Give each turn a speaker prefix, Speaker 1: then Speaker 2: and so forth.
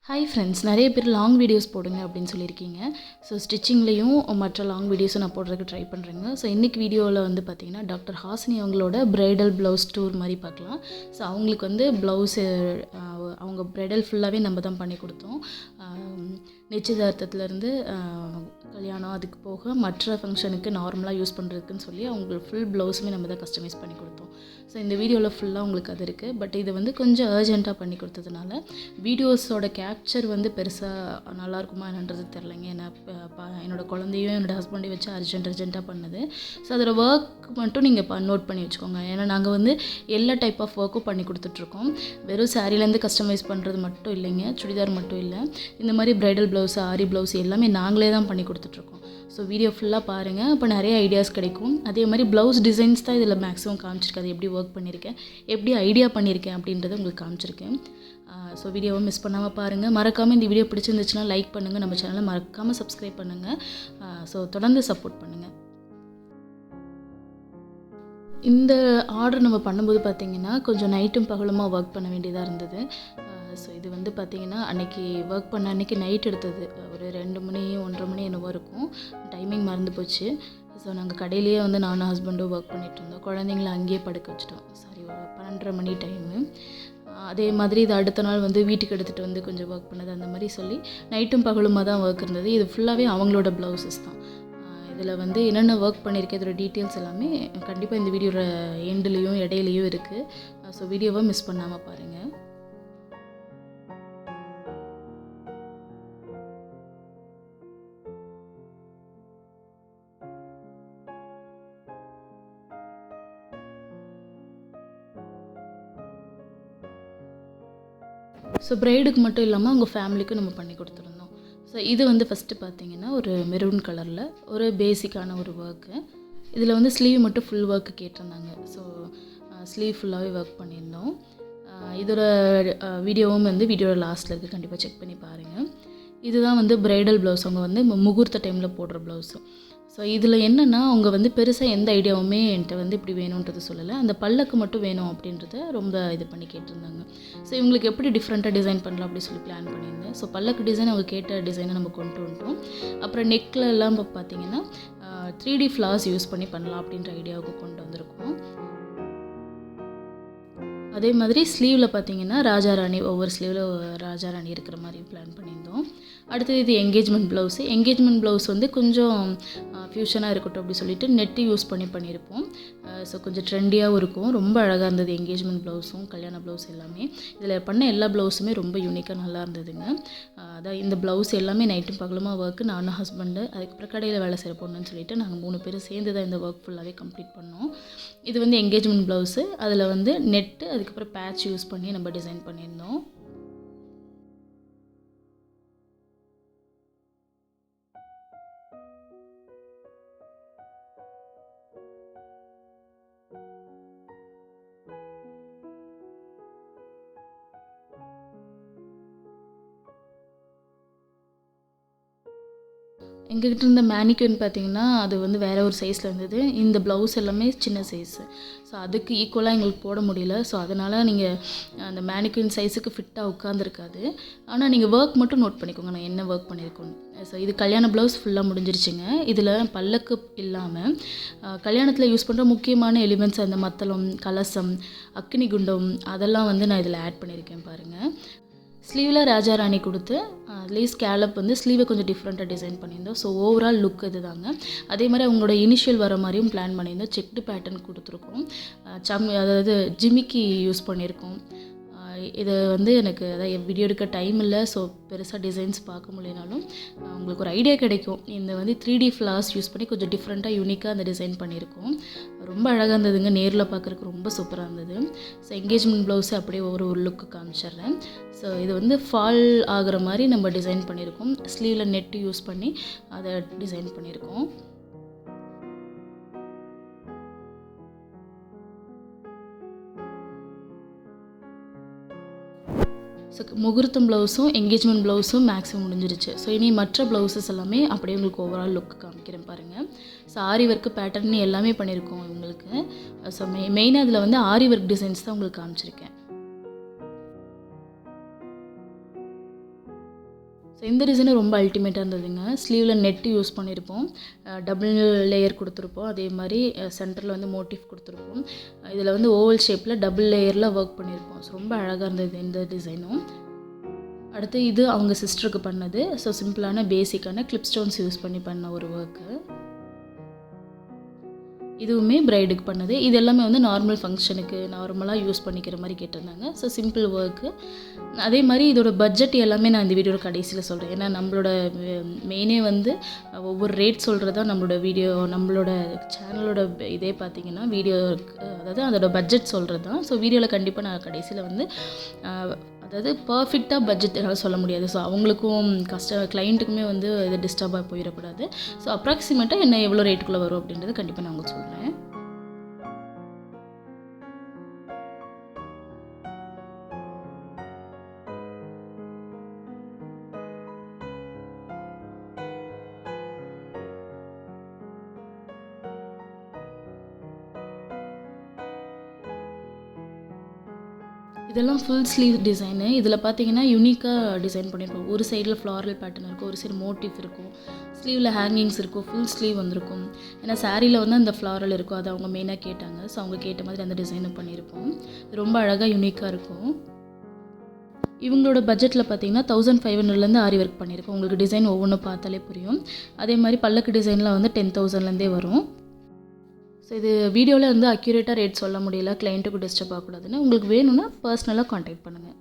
Speaker 1: Hi friends, நிறைய பேர் long videos போடுங்க அப்படின்னு சொல்லியிருக்கீங்க. ஸோ ஸ்டிச்சிங்லேயும் மற்ற லாங் வீடியோஸும் நான் போடுறதுக்கு ட்ரை பண்ணுறேங்க. ஸோ இன்றைக்கி வீடியோவில் வந்து பார்த்திங்கன்னா டாக்டர் ஹாசினி அவங்களோட ப்ரைடல் ப்ளவுஸ் டூர் மாதிரி பார்க்கலாம். ஸோ அவங்களுக்கு வந்து ப்ளவுஸு அவங்க ப்ரைடல் ஃபுல்லாகவே நம்ம தான் பண்ணி கொடுத்தோம். நிச்சயதார்த்தத்துலேருந்து கல்யாணம் அதுக்கு போக மற்ற ஃபங்க்ஷனுக்கு நார்மலாக யூஸ் பண்ணுறதுக்குன்னு சொல்லி அவங்களுக்கு ஃபுல் ப்ளவுஸுமே நம்ம தான் கஸ்டமைஸ் பண்ணி கொடுத்தோம். ஸோ இந்த வீடியோவில் ஃபுல்லாக உங்களுக்கு அது இருக்குது. பட் இது வந்து கொஞ்சம் அர்ஜென்ட்டாக பண்ணி கொடுத்ததுனால வீடியோஸோட கேப்சர் வந்து பெருசாக நல்லாயிருக்குமா என்னன்றது தெரிலங்க. ஏன்னா என்னோடய குழந்தையும் என்னோடய ஹஸ்பண்டையும் வச்சு அர்ஜென்ட்டாக பண்ணுது. ஸோ அதோட ஒர்க் மட்டும் நீங்கள் நோட் பண்ணி வச்சுக்கோங்க. ஏன்னா நாங்கள் வந்து எல்லா டைப் ஆஃப் ஒர்க்கும் பண்ணி கொடுத்துட்ருக்கோம். வெறும் சாரீலேருந்து கஸ்டமைஸ் பண்ணுறது மட்டும் இல்லைங்க, சுடிதார் மட்டும் இல்லை, இந்த மாதிரி ப்ரைடல் ப்ளவுஸு, ஆரி ப்ளவுஸ் எல்லாமே நாங்களே தான் பண்ணி கொடுத்துட்ருக்கோம். ஸோ வீடியோ ஃபுல்லாக பாருங்கள், அப்போ நிறைய ஐடியாஸ் கிடைக்கும். அதே மாதிரி ப்ளவுஸ் டிசைன்ஸ் தான் இதில் மேக்ஸிமம் காமிச்சிருக்கேன். அது எப்படி ஒர்க் பண்ணியிருக்கேன், எப்படி ஐடியா பண்ணியிருக்கேன் அப்படின்றத உங்களுக்கு காமிச்சிருக்கேன். ஸோ வீடியோவை மிஸ் பண்ணாமல் பாருங்கள். மறக்காமல் இந்த வீடியோ பிடிச்சிருந்துச்சுன்னா லைக் பண்ணுங்கள், நம்ம சேனலை மறக்காமல் சப்ஸ்கிரைப் பண்ணுங்கள். ஸோ தொடர்ந்து சப்போர்ட் பண்ணுங்கள். இந்த ஆர்டர் நம்ம பண்ணும்போது பார்த்திங்கன்னா கொஞ்சம் நைட்டும் பகலுமாக ஒர்க் பண்ண வேண்டியதாக இருந்தது. ஸோ இது வந்து பார்த்திங்கன்னா அன்றைக்கி ஒர்க் பண்ண அன்றைக்கி நைட் எடுத்தது. ஒரு 2 மணி 1:30 மணி என்னவோ இருக்கும், டைமிங் மறந்து போச்சு. ஸோ நாங்கள் கடையிலேயே வந்து நானும் ஹஸ்பண்டும் ஒர்க் பண்ணிகிட்ருந்தோம். குழந்தைங்கள அங்கேயே படுக்க வச்சுட்டோம். சாரி, 12:30 மணி டைமு. அதே மாதிரி இது அடுத்த நாள் வந்து வீட்டுக்கு எடுத்துகிட்டு வந்து கொஞ்சம் ஒர்க் பண்ணது, அந்த மாதிரி சொல்லி நைட்டும் பகலுமாக தான் ஒர்க் இருந்தது. இது ஃபுல்லாகவே அவங்களோட ப்ளவுசஸ் தான். இதில் வந்து என்னென்ன ஒர்க் பண்ணியிருக்கேன், இதோட டீட்டெயில்ஸ் எல்லாமே கண்டிப்பாக இந்த வீடியோட எண்டுலேயும் இடையிலையும் இருக்குது. ஸோ வீடியோவை மிஸ் பண்ணாமல் பாருங்கள். ஸோ ப்ரைடுக்கு மட்டும் இல்லாமல் அவங்க ஃபேமிலிக்கும் நம்ம பண்ணி கொடுத்துருந்தோம். ஸோ இது வந்து ஃபஸ்ட்டு பார்த்திங்கன்னா ஒரு மெரூன் கலரில் ஒரு பேசிக்கான ஒரு ஒர்க்கு. இதில் வந்து ஸ்லீவ் மட்டும் ஃபுல் ஒர்க்கு கேட்டிருந்தாங்க. ஸோ ஸ்லீவ் ஃபுல்லாகவே ஒர்க் பண்ணியிருந்தோம். இதோட வீடியோவும் வந்து வீடியோட லாஸ்ட்டில் இருக்குது, கண்டிப்பாக செக் பண்ணி பாருங்கள். இதுதான் வந்து ப்ரைடல் ப்ளவுஸ், அவங்க வந்து முகூர்த்த டைமில் போடுற ப்ளவுஸு. ஸோ இதில் என்னென்னா அவங்க வந்து பெருசாக எந்த ஐடியாவுமே என்கிட்ட வந்து இப்படி வேணுன்றது சொல்லலை. அந்த பல்லக்கு மட்டும் வேணும் அப்படின்றத ரொம்ப இது பண்ணி கேட்டிருந்தாங்க. ஸோ இவங்களுக்கு எப்படி டிஃப்ரெண்ட்டாக டிசைன் பண்ணலாம் அப்படி சொல்லி பிளான் பண்ணியிருந்தேன். ஸோ பல்லக்கு டிசைன் அவங்க கேட்ட டிசைனை நம்ம கொண்டு வந்துட்டோம். அப்புறம் நெக்கில் எல்லாம் பார்த்திங்கன்னா 3D ஃப்ளார்ஸ் யூஸ் பண்ணி பண்ணலாம் அப்படின்ற ஐடியாவுக்கு கொண்டு வந்திருக்கோம். அதே மாதிரி ஸ்லீவில் பார்த்திங்கன்னா ராஜாராணி, ஒவ்வொரு ஸ்லீவில் ராஜாராணி இருக்கிற மாதிரி பிளான் பண்ணியிருந்தோம். அடுத்தது இது என்கேஜ்மெண்ட் ப்ளவுஸு. என்கேஜ்மெண்ட் ப்ளவுஸ் வந்து கொஞ்சம் ஃப்யூஷனாக இருக்கட்டும் அப்படி சொல்லிட்டு நெட்டு யூஸ் பண்ணியிருப்போம். ஸோ கொஞ்சம் ட்ரெண்டியாகவும் இருக்கும். ரொம்ப அழகாக இருந்தது என்கேஜ்மெண்ட் ப்ளவுஸும் கல்யாண ப்ளவுஸ் எல்லாமே. இதில் பண்ண எல்லா ப்ளவுஸுமே ரொம்ப யூனிக்காக நல்லா இருந்ததுங்க. அதான் இந்த ப்ளவுஸ் எல்லாமே நைட்டும் பகலுமாக ஒர்க்கு, நானும் ஹஸ்பண்டு, அதுக்கப்புறம் கடையில் வேலை செய்கிற பொண்ணுன்னு சொல்லிட்டு நாங்கள் 3 பேரும் சேர்ந்து தான் இந்த ஒர்க் ஃபுல்லாகவே கம்ப்ளீட் பண்ணோம். இது வந்து என்கேஜ்மெண்ட் ப்ளவுஸு. அதில் வந்து நெட்டு அதுக்கப்புறம் பேட்ச் யூஸ் பண்ணி நம்ம டிசைன் பண்ணியிருந்தோம். எங்ககிட்ட இருந்த மேனிக்யூன் பார்த்திங்கன்னா அது வந்து வேறு ஒரு சைஸில் இருந்தது. இந்த ப்ளவுஸ் எல்லாமே சின்ன சைஸு. ஸோ அதுக்கு ஈக்குவலாக எங்களுக்கு போட முடியல. ஸோ அதனால் நீங்கள் அந்த மேனிக்யூன் சைஸுக்கு ஃபிட்டாக உட்காந்துருக்காது. ஆனால் நீங்கள் ஒர்க் மட்டும் நோட் பண்ணிக்கோங்க, நான் என்ன ஒர்க் பண்ணியிருக்கோன்னு. ஸோ இது கல்யாண ப்ளவுஸ் ஃபுல்லாக முடிஞ்சிருச்சுங்க. இதில் பல்லக்கு இல்லாமல் கல்யாணத்தில் யூஸ் பண்ணுற முக்கியமான எலிமெண்ட்ஸ், அந்த மத்தளம், கலசம், அக்னி குண்டம், அதெல்லாம் வந்து நான் இதில் ஆட் பண்ணியிருக்கேன் பாருங்கள். ஸ்லீவில் ராஜாராணி கொடுத்து அதுலேயும் ஸ்கேலப் வந்து ஸ்லீவை கொஞ்சம் டிஃப்ரெண்ட்டாக டிசைன் பண்ணியிருந்தோம். ஸோ ஓவரால் லுக் இது தாங்க. அதே மாதிரி அவங்களோட இனிஷியல் வர மாதிரியும் பிளான் பண்ணியிருந்தோம். செக்டு பேட்டர்ன் கொடுத்துருக்கோம். அதாவது ஜிமிக்கி யூஸ் பண்ணியிருக்கோம். இது வந்து எனக்கு அதான் வீடியோ எடுக்க டைம் இல்லை. ஸோ பெருசாக டிசைன்ஸ் பார்க்க முடியனாலும் உங்களுக்கு ஒரு ஐடியா கிடைக்கும். இந்த வந்து 3D ஃப்ளார்ஸ் யூஸ் பண்ணி கொஞ்சம் டிஃப்ரெண்ட்டாக யூனிக்காக அந்த டிசைன் பண்ணியிருக்கோம். ரொம்ப அழகாக இருந்ததுங்க, நேரில் பார்க்குறதுக்கு ரொம்ப சூப்பராக இருந்தது. ஸோ என்கேஜ்மெண்ட் ப்ளவுஸை அப்படியே ஒரு லுக்கு காமிச்சிட்றேன். ஸோ இது வந்து ஃபால் ஆகிற மாதிரி நம்ம டிசைன் பண்ணியிருக்கோம். ஸ்லீவில் நெட்டு யூஸ் பண்ணி அதை டிசைன் பண்ணியிருக்கோம். ஸோ முகூர்த்தம் ப்ளவுஸும் என்கேஜ்மெண்ட் ப்ளவுஸும் மேக்ஸிமம் முடிஞ்சிருச்சு. ஸோ இனி மற்ற ப்ளவுஸஸ் எல்லாமே அப்படியே உங்களுக்கு ஓவரால் லுக் காமிக்கிறேன் பாருங்கள். ஸோ ஆரி ஒர்க்கு பேட்டர்ன் எல்லாமே பண்ணியிருக்கோம் உங்களுக்கு. ஸோ மெயினாக இதில் வந்து ஆரி ஒர்க் டிசைன்ஸ் தான் உங்களுக்கு காமிச்சிருக்கேன். ஸோ இந்த டிசைனும் ரொம்ப அல்டிமேட்டாக இருந்ததுங்க. ஸ்லீவில் நெட்டு யூஸ் பண்ணியிருப்போம், டபுள் லேயர் கொடுத்துருப்போம், அதே மாதிரி சென்டரில் வந்து மோட்டிஃப் கொடுத்துருப்போம். இதில் வந்து ஓவல் ஷேப்பில் டபுள் லேயரில் ஒர்க் பண்ணியிருப்போம். ஸோ ரொம்ப அழகாக இருந்தது இந்த டிசைனும். அடுத்து இது அவங்க சிஸ்டருக்கு பண்ணது. ஸோ சிம்பிளான பேசிக்கான கிளிப் ஸ்டோன்ஸ் யூஸ் பண்ணி பண்ண ஒரு ஒர்க்கு. இதுவுமே பிரைடுக்கு பண்ணது. இது எல்லாமே வந்து நார்மல் ஃபங்க்ஷனுக்கு நார்மலாக யூஸ் பண்ணிக்கிற மாதிரி கேட்டிருந்தாங்க. So simple work. அதே மாதிரி இதோட பட்ஜெட் எல்லாமே நான் இந்த வீடியோட கடைசியில் சொல்கிறேன். ஏன்னா நம்மளோட மெயினே வந்து ஒவ்வொரு ரேட் சொல்கிறது தான் நம்மளோட வீடியோ, நம்மளோட சேனலோட இதே பார்த்திங்கன்னா வீடியோ, அதாவது அதோட பட்ஜெட் சொல்கிறது தான். ஸோ வீடியோவில் கண்டிப்பாக நான் கடைசியில் வந்து அதாவது பர்ஃபெக்டாக பட்ஜெட் என்னால் சொல்ல முடியாது. ஸோ அவங்களுக்கும் கிளைண்ட்டுக்குமே வந்து இது டிஸ்டர்பாக போயிடக்கூடாது. ஸோ அப்ராக்சிமேட்டாக என்ன எவ்வளோ ரேட்டுக்குள்ளே வரும் அப்படின்றத கண்டிப்பாக நான் உங்களுக்கு சொல்கிறேன். இதெல்லாம் ஃபுல் ஸ்லீவ் டிசைனு. இதில் பார்த்தீங்கன்னா யூனிக்காக டிசைன் பண்ணியிருப்போம். ஒரு சைடில் ஃப்ளாரல் பேட்டர்ன் இருக்கும், ஒரு சைடு மோட்டிவ் இருக்கும், ஸ்லீவில் ஹேங்கிங்ஸ் இருக்கும், ஃபுல் ஸ்லீவ் வந்திருக்கும். ஏன்னா சாரியில் வந்து அந்த ஃப்ளாரல் இருக்கும், அது அவங்க மெயினாக கேட்டாங்க. ஸோ அவங்க கேட்ட மாதிரி அந்த டிசைனும் பண்ணியிருப்போம். ரொம்ப அழகாக யூனிக்காக இருக்கும். இவங்களோட பட்ஜெட்டில் பார்த்தீங்கன்னா 1500லேருந்து ஆரி ஒர்க் பண்ணியிருக்கோம். உங்களுக்கு டிசைன் ஒவ்வொன்றும் பார்த்தாலே புரியும். அதே மாதிரி பல்லக்கு டிசைனில் வந்து 10,000லேருந்தே வரும். ஸோ இது வீடியோவில் வந்து அக்யூரேட்டாக ரேட் சொல்ல முடியல, கிளைண்ட்டுக்கு டிஸ்டர்ப் ஆகக்கூடாதுன்னு. உங்களுக்கு வேணும்னா பர்சனலாக கான்டாக்ட் பண்ணுங்கள்.